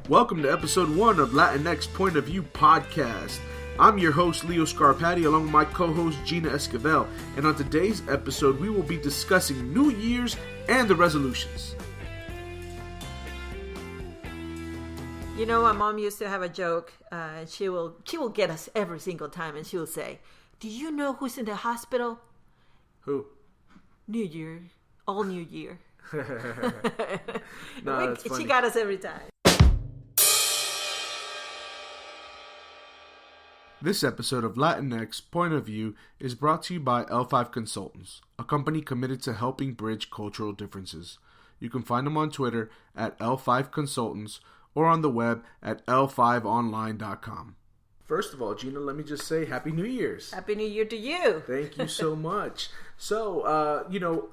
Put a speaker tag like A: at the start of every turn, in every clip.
A: Welcome to episode 1 of Latinx Point of View podcast. I'm your host, Leo Scarpati, along with my co-host, Gina Esquivel. And on today's episode, we will be discussing New Year's and the resolutions.
B: You know, my mom used to have a joke. She will get us every single time, and she will say, "Do you know who's in the hospital?"
A: Who?
B: New Year. All New Year.
A: No, that's funny.
B: She got us every time.
A: This episode of Latinx Point of View is brought to you by L5 Consultants, a company committed to helping bridge cultural differences. You can find them on Twitter at L5 Consultants or on the web at l5online.com. First of all, Gina, let me just say Happy New Year's.
B: Happy New Year to you.
A: Thank you so much. So,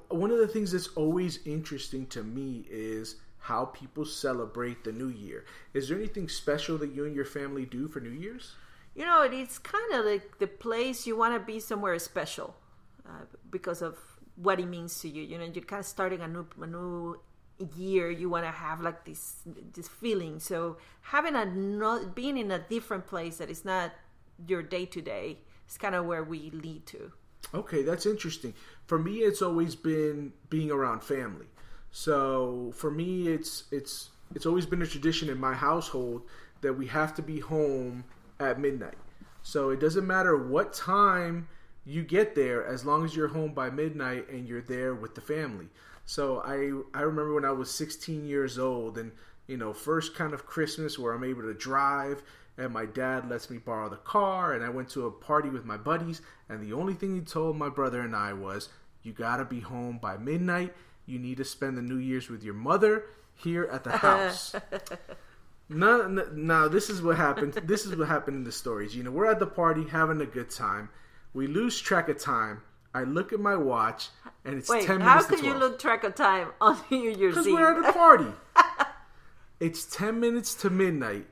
A: one of the things that's always interesting to me is how people celebrate the New Year. Is there anything special that you and your family do for New Year's?
B: You know, it's kind of like the place you want to be somewhere special because of what it means to you. You know, you're kind of starting a new year. You want to have like this feeling. So being in a different place that is not your day to day is kind of where we lead to.
A: Okay, that's interesting. For me, it's always been being around family. So for me, it's always been a tradition in my household that we have to be home at midnight. So it doesn't matter what time you get there, as long as you're home by midnight and you're there with the family. So I remember when I was 16 years old, and first kind of Christmas where I'm able to drive, and my dad lets me borrow the car, and I went to a party with my buddies, and the only thing he told my brother and I was, you gotta be home by midnight. You need to spend the New Year's with your mother here at the house. No, this is what happened. This is what happened in the story, Gina. We're at the party having a good time. We lose track of time. I look at my watch, and it's 10 minutes to 12.
B: How can you lose track of time on New Year's Eve?
A: Because we're at a party. It's 10 minutes to midnight,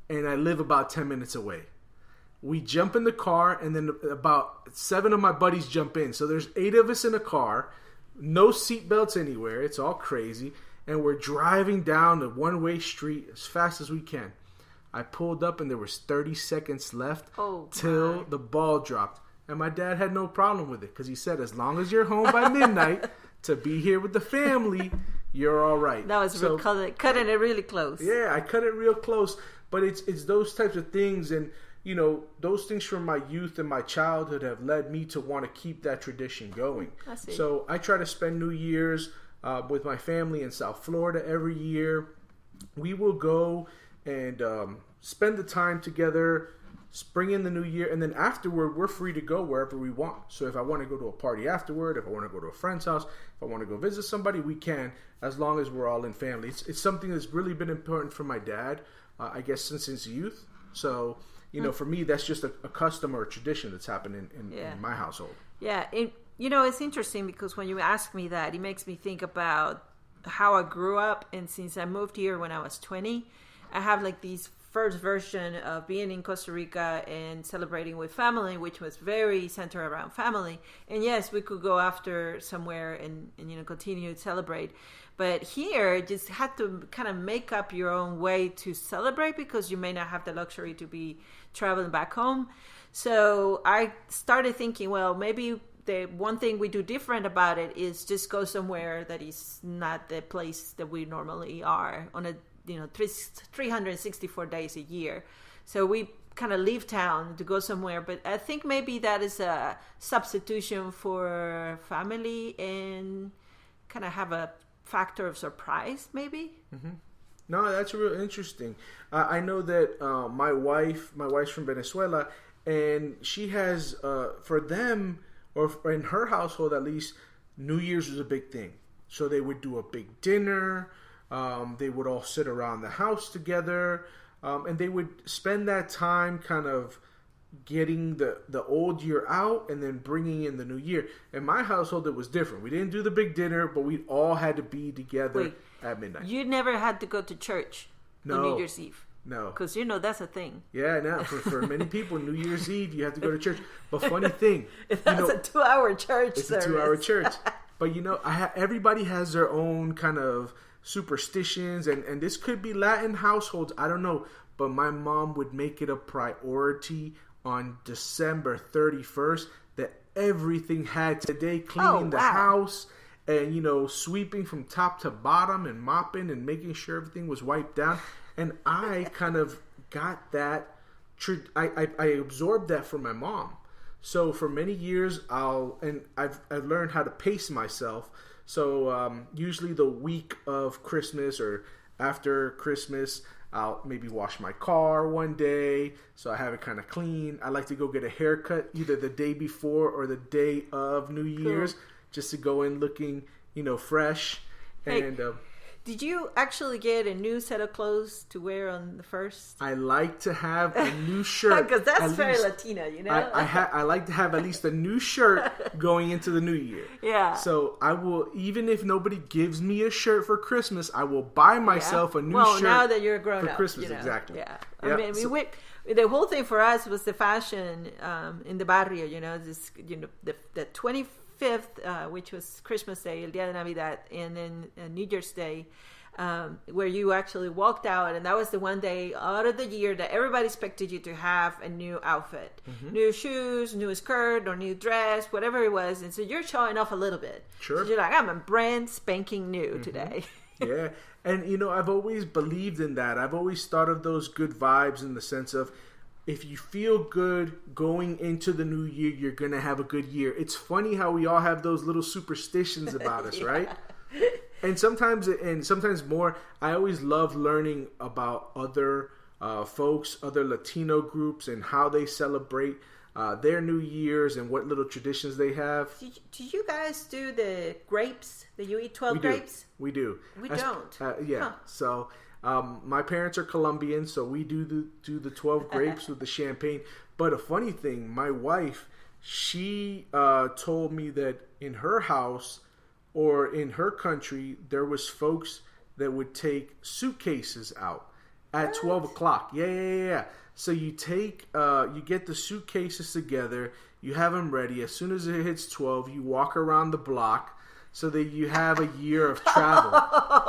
A: and I live about 10 minutes away. We jump in the car, and then about 7 of my buddies jump in. So there's 8 of us in a car, no seatbelts anywhere. It's all crazy. And we're driving down the one-way street as fast as we can. I pulled up, and there was 30 seconds left till the ball dropped. And my dad had no problem with it because he said, as long as you're home by midnight to be here with the family, you're all right.
B: That was cutting it really close.
A: Yeah, I cut it real close. But it's those types of things. And, those things from my youth and my childhood have led me to want to keep that tradition going.
B: I see.
A: So I try to spend New Year's with my family in South Florida every year. We will go and spend the time together, spring in the new year, and then afterward, we're free to go wherever we want. So if I want to go to a party afterward, if I want to go to a friend's house, if I want to go visit somebody, we can, as long as we're all in family. It's something that's really been important for my dad, I guess, since his youth. So, for me, that's just a custom or a tradition that's happened in my household.
B: Yeah, it's interesting because when you ask me that, it makes me think about how I grew up. And since I moved here when I was 20, I have like these first version of being in Costa Rica and celebrating with family, which was very centered around family. And yes, we could go after somewhere and continue to celebrate. But here, you just had to kind of make up your own way to celebrate because you may not have the luxury to be traveling back home. So I started thinking, well, maybe the one thing we do different about it is just go somewhere that is not the place that we normally are on a 364 days a year. So we kind of leave town to go somewhere, but I think maybe that is a substitution for family and kind of have a factor of surprise, maybe. Mm-hmm.
A: No, that's real interesting. I know that my wife's from Venezuela, and she has for them, or in her household at least, New Year's was a big thing. So they would do a big dinner. They would all sit around the house together, and they would spend that time kind of getting the old year out and then bringing in the new year. In my household, it was different. We didn't do the big dinner, but we all had to be together at midnight.
B: You never had to go to church on New Year's Eve?
A: No.
B: Because, that's a thing.
A: Yeah, no. For many people, New Year's Eve, you have to go to church. But funny thing.
B: That's a 2-hour church
A: It's
B: service.
A: a 2-hour church. But, everybody has their own kind of superstitions, and this could be Latin households, I don't know, but my mom would make it a priority on December 31st that everything had today, cleaning the house and, you know, sweeping from top to bottom and mopping and making sure everything was wiped down. And I kind of got that, I absorbed that from my mom. So for many years, I've learned how to pace myself. So usually the week of Christmas or after Christmas, I'll maybe wash my car one day so I have it kind of clean. I like to go get a haircut either the day before or the day of New Year's, just to go in looking, you know, fresh. And
B: did you actually get a new set of clothes to wear on the first?
A: I like to have a new shirt.
B: Because that's very Latina, you know?
A: I like to have at least a new shirt going into the new year.
B: Yeah.
A: So I will, even if nobody gives me a shirt for Christmas, I will buy myself a new shirt.
B: Well, now that you're grown
A: for
B: up.
A: Christmas,
B: you know?
A: exactly.
B: Yeah. I mean, the whole thing for us was the fashion in the barrio, you know, this, you know, the 25th, which was Christmas Day, El Día de Navidad, and then New Year's Day, where you actually walked out, and that was the one day out of the year that everybody expected you to have a new outfit, new shoes, new skirt, or new dress, whatever it was, and so you're showing off a little bit.
A: Sure.
B: So you're like, I'm a brand spanking new today.
A: Yeah, and you know, I've always believed in that. I've always thought of those good vibes in the sense of, if you feel good going into the new year, you're going to have a good year. It's funny how we all have those little superstitions about us, right? And sometimes more, I always love learning about other folks, other Latino groups, and how they celebrate their New Year's and what little traditions they have.
B: Do you guys do the grapes? That you eat 12 grapes?
A: We do.
B: We don't.
A: Yeah.
B: Huh.
A: So my parents are Colombian, so we do the 12 grapes with the champagne. But a funny thing, my wife, she told me that in her house or in her country, there was folks that would take suitcases out at 12 o'clock. Yeah. So you get the suitcases together, you have them ready. As soon as it hits 12, you walk around the block so that you have a year of travel.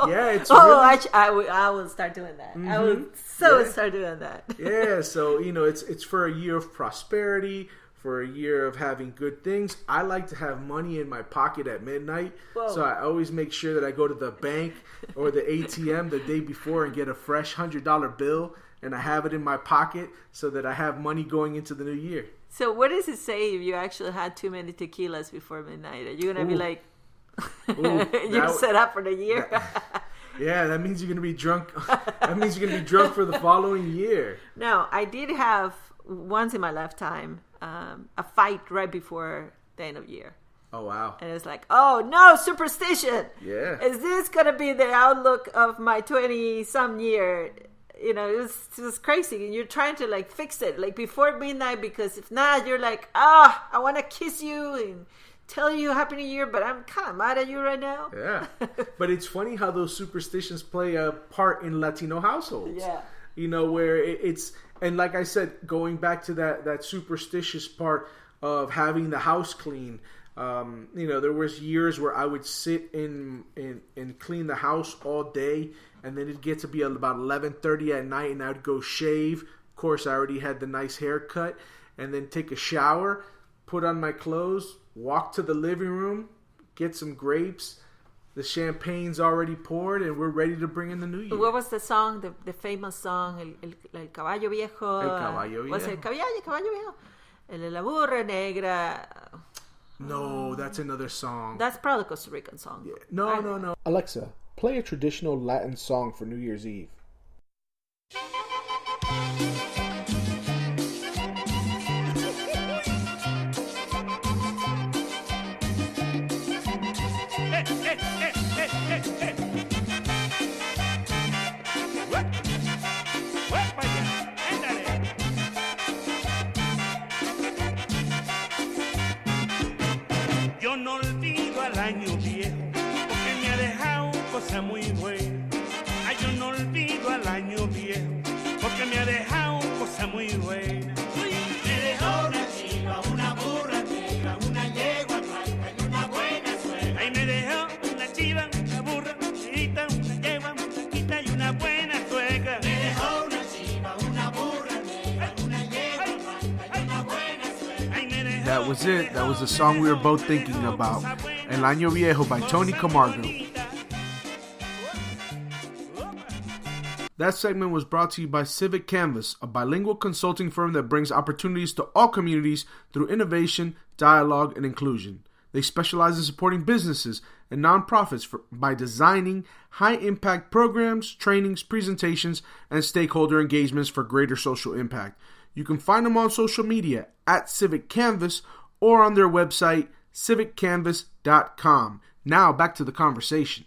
A: Yeah, it's really...
B: I will start doing that. I will start doing that.
A: Yeah, so, you know, it's for a year of prosperity, for a year of having good things. I like to have money in my pocket at midnight. Whoa. So I always make sure that I go to the bank or the ATM the day before and get a fresh $100 bill, and I have it in my pocket so that I have money going into the new year.
B: So what does it say if you actually had too many tequilas before midnight? Are you going to be like, you're set up for the year?
A: Yeah, that means you're going to be drunk. That means you're going to be drunk for the following year.
B: No, I did have, once in my lifetime, a fight right before the end of the year.
A: Oh, wow.
B: And it's like, oh, no, superstition.
A: Yeah.
B: Is this going to be the outlook of my 20-some year? You know, it was crazy. And you're trying to, like, fix it, like, before midnight, because if not, you're like, I want to kiss you and tell you Happy New Year, but I'm kind of mad at you right now.
A: Yeah. But it's funny how those superstitions play a part in Latino households.
B: Yeah.
A: You know, where it's... And like I said, going back to that superstitious part of having the house clean, you know, there was years where I would sit and clean the house all day, and then it'd get to be about 11:30 at night, and I'd go shave. Of course, I already had the nice haircut, and then take a shower, put on my clothes, walk to the living room, get some grapes. The champagne's already poured, and we're ready to bring in the new year.
B: What was the song, the famous song, El Caballo Viejo?
A: El Caballo Viejo.
B: Was it Caballo Viejo? El de la Burra Negra.
A: No, that's another song.
B: That's probably a Costa Rican song.
A: Yeah. No. Alexa, play a traditional Latin song for New Year's Eve.
C: Yo no olvido al año viejo porque me ha dejado cosas muy buenas. Ay, yo no olvido al año viejo porque me ha dejado cosas muy buenas. Me dejó una chiva, una burra negra, una yegua blanca y una buena suegra. Ay, me dejó una chiva, una burra negrita, una yegua
A: that was it. That was the song we were both thinking about. El Año Viejo by Tony Camargo. That segment was brought to you by Civic Canvas, a bilingual consulting firm that brings opportunities to all communities through innovation, dialogue, and inclusion. They specialize in supporting businesses and nonprofits by designing high-impact programs, trainings, presentations, and stakeholder engagements for greater social impact. You can find them on social media at Civic Canvas or on their website, civiccanvas.com. Now, back to the conversation.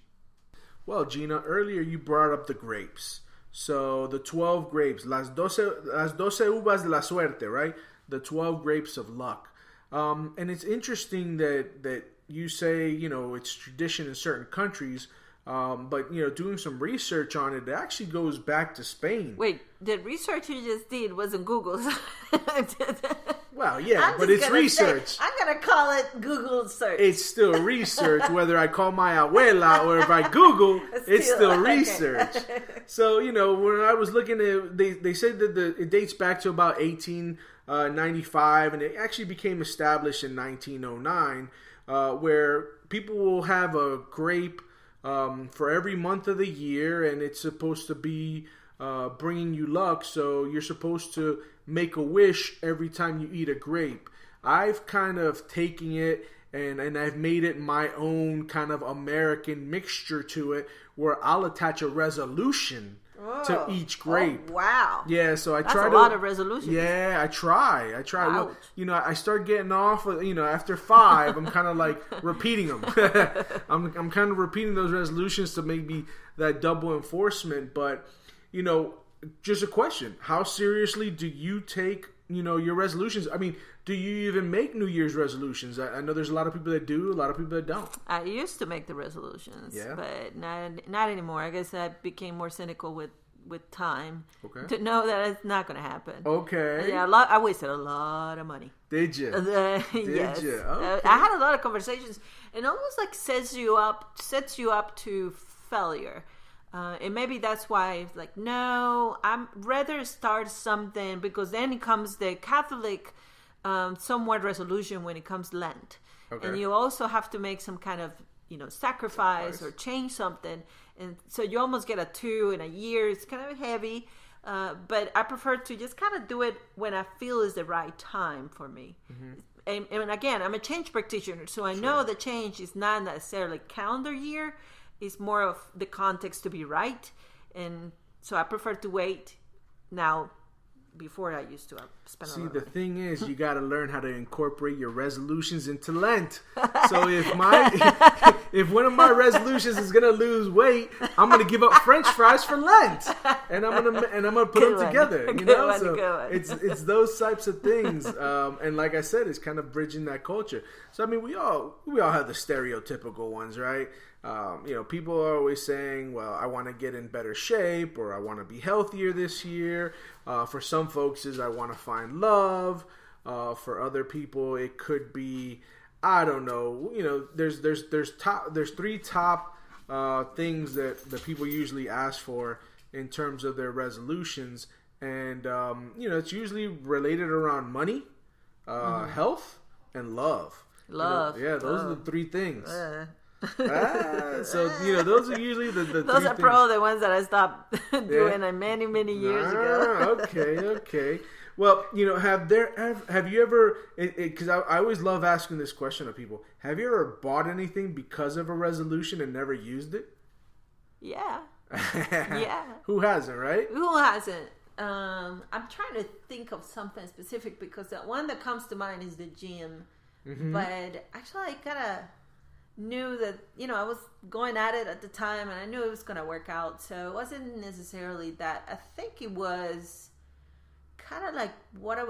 A: Well, Gina, earlier you brought up the grapes. So the 12 grapes, las 12 uvas de la suerte, right? The 12 grapes of luck. And it's interesting that you say, it's tradition in certain countries, but, doing some research on it, it actually goes back to Spain.
B: Wait, the research you just did wasn't Google's.
A: Well, yeah, but it's research.
B: I'm going to call it Google search.
A: It's still research, whether I call my abuela or if I Google, it's still research. Okay. So, when I was looking at it, they said that it dates back to about 1895, and it actually became established in 1909, where people will have a grape for every month of the year, and it's supposed to be bringing you luck, so you're supposed to make a wish every time you eat a grape. I've kind of taken it and I've made it my own kind of American mixture to it, where I'll attach a resolution to each grape.
B: Oh, wow.
A: Yeah, so
B: That's a lot of resolutions.
A: Yeah, I try.
B: Ouch.
A: Well, I start getting off, after 5, I'm kind of like repeating them. I'm kind of repeating those resolutions to maybe that double enforcement, but just a question. How seriously do you take, your resolutions? I mean, do you even make New Year's resolutions? I know there's a lot of people that do, a lot of people that don't.
B: I used to make the resolutions, but not anymore. I guess I became more cynical with time to know that it's not going to happen. Okay. Yeah, I wasted a lot of money.
A: Did you?
B: Yes.
A: Did you? Okay.
B: I had a lot of conversations, and almost like sets you up to failure. And maybe that's why it's like, no, I'm rather start something, because then it comes the Catholic somewhat resolution when it comes to Lent. Okay. And you also have to make some kind of, sacrifice or change something. And so you almost get a 2 in a year. It's kind of heavy. But I prefer to just kind of do it when I feel is the right time for me. Mm-hmm. And again, I'm a change practitioner, so I know the change is not necessarily calendar year. It's more of the context to be right, and so I prefer to wait now. Before I used to spend a lot of money.
A: The thing is, you got to learn how to incorporate your resolutions into Lent. So if one of my resolutions is gonna lose weight, I'm gonna give up French fries for Lent, and I'm gonna put them together. It's those types of things, and like I said, it's kind of bridging that culture. So I mean, we all have the stereotypical ones, right? People are always saying, well, I want to get in better shape, or I want to be healthier this year. For some folks, I want to find love. For other people, it could be, I don't know. There's 3 top things that people usually ask for in terms of their resolutions, and it's usually related around money, health, and love.
B: Love.
A: Those are the 3 things. So those are usually the
B: those are probably the ones that I stopped doing many years ago.
A: Okay. Well, have you ever? Because I always love asking this question of people. Have you ever bought anything because of a resolution and never used it?
B: Yeah. Yeah.
A: Who hasn't, right?
B: Who hasn't? I'm trying to think of something specific, because the one that comes to mind is the gym. Mm-hmm. But actually, I knew that, I was going at it at the time, and I knew it was going to work out. So it wasn't necessarily that. I think it was kind of like who I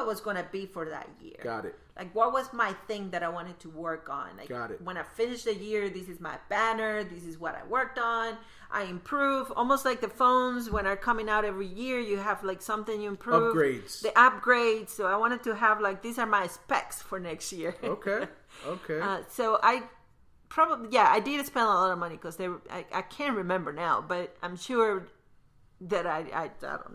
B: was going to be for that year.
A: Got it.
B: Like, what was my thing that I wanted to work on? Like,
A: got it.
B: When I finished the year, this is my banner. This is what I worked on. I improve. Almost like the phones, when are coming out every year, you have like something you improve.
A: Upgrades.
B: The upgrades. So I wanted to have like, these are my specs for next year.
A: Okay.
B: So I probably, I did spend a lot of money, because I can't remember now, but I'm sure that I don't know.